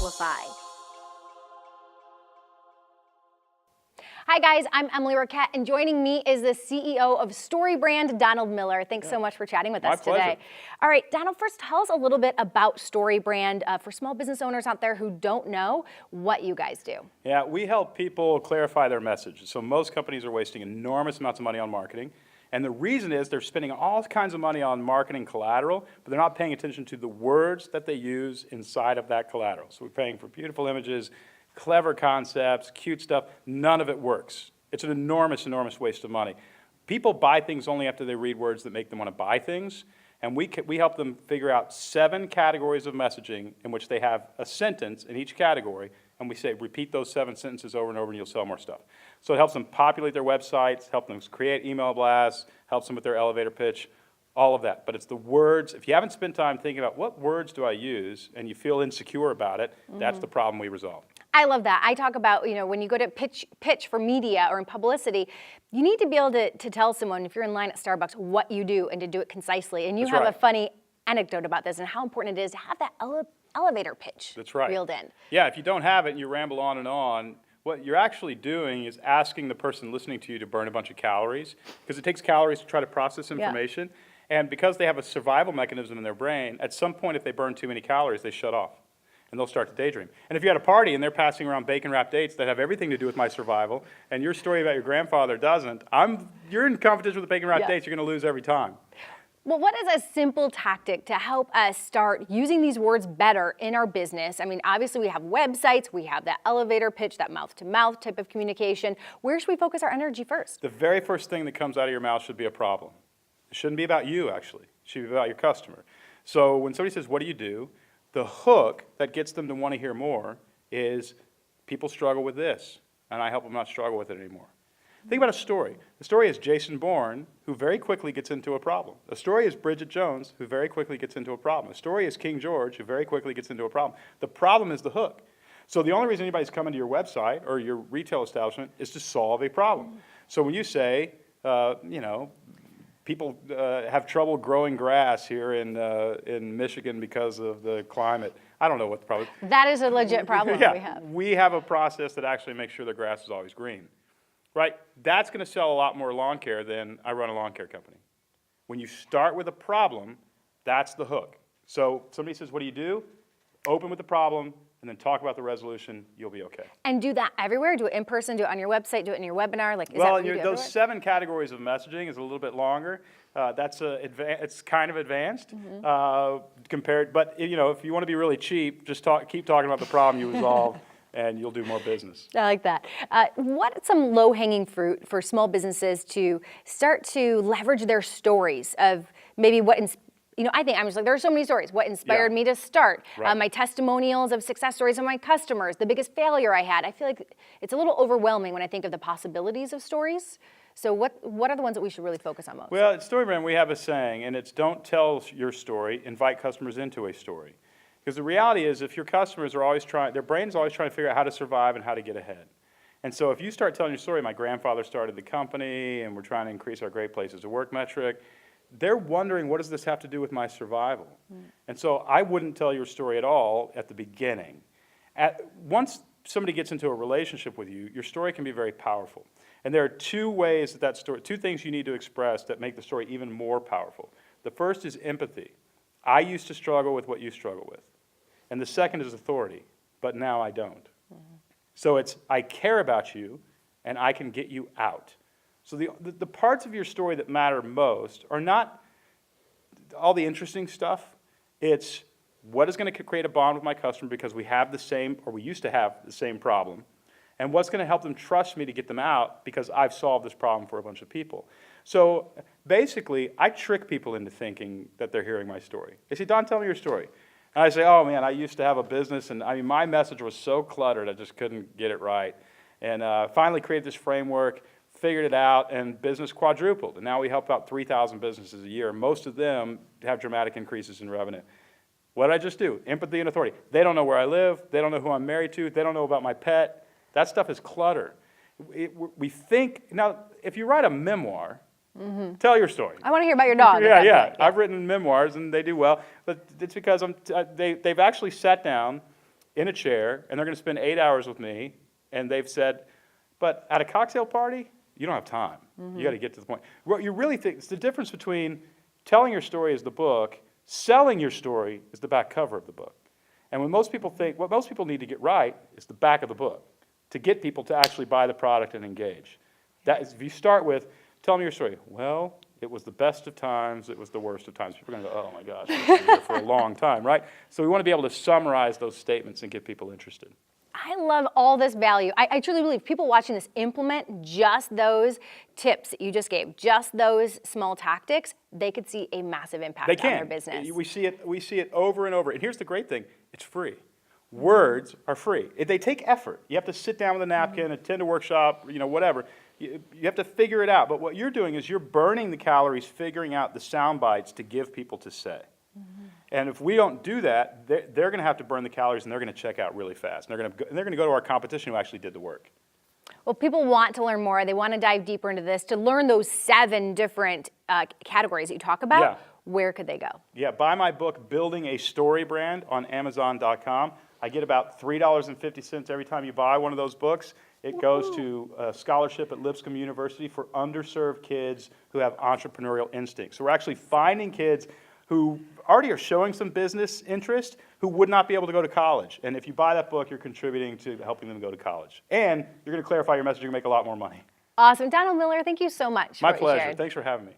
Amplify. Hi guys, I'm Emily Roquette, and joining me is the CEO of StoryBrand, Donald Miller. Thanks so much for chatting with us today. My pleasure. All right, Donald, first tell us a little bit about StoryBrand for small business owners out there who don't know what you guys do. Yeah, we help people clarify their message. So most companies are wasting enormous amounts of money on marketing. And the reason is they're spending all kinds of money on marketing collateral, but they're not paying attention to the words that they use inside of that collateral. So we're paying for beautiful images, clever concepts, cute stuff. None of it works. It's an enormous, enormous waste of money. People buy things only after they read words that make them want to buy things. And we help them figure out 7 categories of messaging in which they have a sentence in each category. And we say, repeat those 7 sentences over and over and you'll sell more stuff. So it helps them populate their websites, help them create email blasts, helps them with their elevator pitch, all of that. But it's the words. If you haven't spent time thinking about what words do I use and you feel insecure about it, that's the problem we resolve. I love that. I talk about, when you go to pitch for media or in publicity, you need to be able to tell someone, if you're in line at Starbucks, what you do and to do it concisely. And you have a funny anecdote about this and how important it is to have that elevator pitch reeled in. Yeah, if you don't have it and you ramble on, what you're actually doing is asking the person listening to you to burn a bunch of calories, because it takes calories to try to process information. Yeah. And because they have a survival mechanism in their brain, at some point if they burn too many calories, they shut off. And they'll start to daydream. And if you're at a party and they're passing around bacon-wrapped dates that have everything to do with my survival, and your story about your grandfather doesn't, you're in competition with the bacon-wrapped dates, you're going to lose every time. Well, what is a simple tactic to help us start using these words better in our business? I mean, obviously we have websites, we have that elevator pitch, that mouth-to-mouth type of communication. Where should we focus our energy first? The very first thing that comes out of your mouth should be a problem. It shouldn't be about you, actually. It should be about your customer. So when somebody says, what do you do? The hook that gets them to want to hear more is people struggle with this, and I help them not struggle with it anymore. Think about a story. The story is Jason Bourne, who very quickly gets into a problem. A story is Bridget Jones, who very quickly gets into a problem. A story is King George, who very quickly gets into a problem. The problem is the hook. So the only reason anybody's coming to your website or your retail establishment is to solve a problem. So when you say, people have trouble growing grass here in Michigan because of the climate. I don't know what the problem is. That is a legit problem that we have. We have a process that actually makes sure the grass is always green. Right? That's going to sell a lot more lawn care than I run a lawn care company. When you start with a problem, that's the hook. So somebody says, what do you do? Open with the problem, and then talk about the resolution, you'll be okay. And do that everywhere? Do it in person, do it on your website, do it in your webinar? Is that what you do those 7 categories of messaging is a little bit longer. It's kind of advanced compared, but if you want to be really cheap, just keep talking about the problem you resolve, and you'll do more business. I like that. What's some low-hanging fruit for small businesses to start to leverage their stories of maybe what I think I'm just like, there are so many stories. What inspired me to start? Right. My testimonials of success stories of my customers, the biggest failure I had. I feel like it's a little overwhelming when I think of the possibilities of stories. So what are the ones that we should really focus on most? Well, at StoryBrand, we have a saying, and it's don't tell your story, invite customers into a story. Because the reality is, if your customers are always their brain's always trying to figure out how to survive and how to get ahead. And so if you start telling your story, my grandfather started the company, and we're trying to increase our great places to work metric, they're wondering, what does this have to do with my survival? And so I wouldn't tell your story at all at the beginning. Once somebody gets into a relationship with you, your story can be very powerful. And there are 2 ways that story, 2 things you need to express that make the story even more powerful. The first is empathy. I used to struggle with what you struggle with. And the second is authority, but now I don't. So it's, I care about you, and I can get you out. So the parts of your story that matter most are not all the interesting stuff. It's what is going to create a bond with my customer because we have the same, or we used to have the same problem, and what's going to help them trust me to get them out because I've solved this problem for a bunch of people. So basically, I trick people into thinking that they're hearing my story. They say, Don, tell me your story. And I say, oh man, I used to have a business, and my message was so cluttered, I just couldn't get it right. And finally created this framework, figured it out, and business quadrupled. And now we help out 3,000 businesses a year. Most of them have dramatic increases in revenue. What did I just do? Empathy and authority. They don't know where I live. They don't know who I'm married to. They don't know about my pet. That stuff is clutter. We think, now, if you write a memoir, tell your story. I want to hear about your dog. Yeah. I've written memoirs, and they do well. But it's because they've actually sat down in a chair, and they're going to spend 8 hours with me, and they've said, but at a cocktail party, you don't have time. You got to get to the point. What you really think, it's the difference between telling your story is the book, selling your story is the back cover of the book. And when most people think, what most people need to get right is the back of the book to get people to actually buy the product and engage. That is, if you start with, tell me your story. Well, it was the best of times, it was the worst of times. People are going to go, oh my gosh, I've been here for a long time, right? So we want to be able to summarize those statements and get people interested. I love all this value. I truly believe people watching this implement just those tips that you just gave, just those small tactics, they could see a massive impact on their business. We see it over and over. And here's the great thing, it's free. Words are free. They take effort. You have to sit down with a napkin, attend a workshop, whatever. You have to figure it out. But what you're doing is you're burning the calories, figuring out the sound bites to give people to say. And if we don't do that, they're going to have to burn the calories, and they're going to check out really fast. And they're going to go to our competition who actually did the work. Well, people want to learn more. They want to dive deeper into this. To learn those 7 different categories that you talk about, where could they go? Yeah, buy my book, Building a StoryBrand, on Amazon.com. I get about $3.50 every time you buy one of those books. It goes to a scholarship at Lipscomb University for underserved kids who have entrepreneurial instincts. So we're actually finding kids who already are showing some business interest who would not be able to go to college. And if you buy that book, you're contributing to helping them go to college. And you're going to clarify your message, you're going to make a lot more money. Awesome. Donald Miller, thank you so much. My pleasure. Thanks for having me.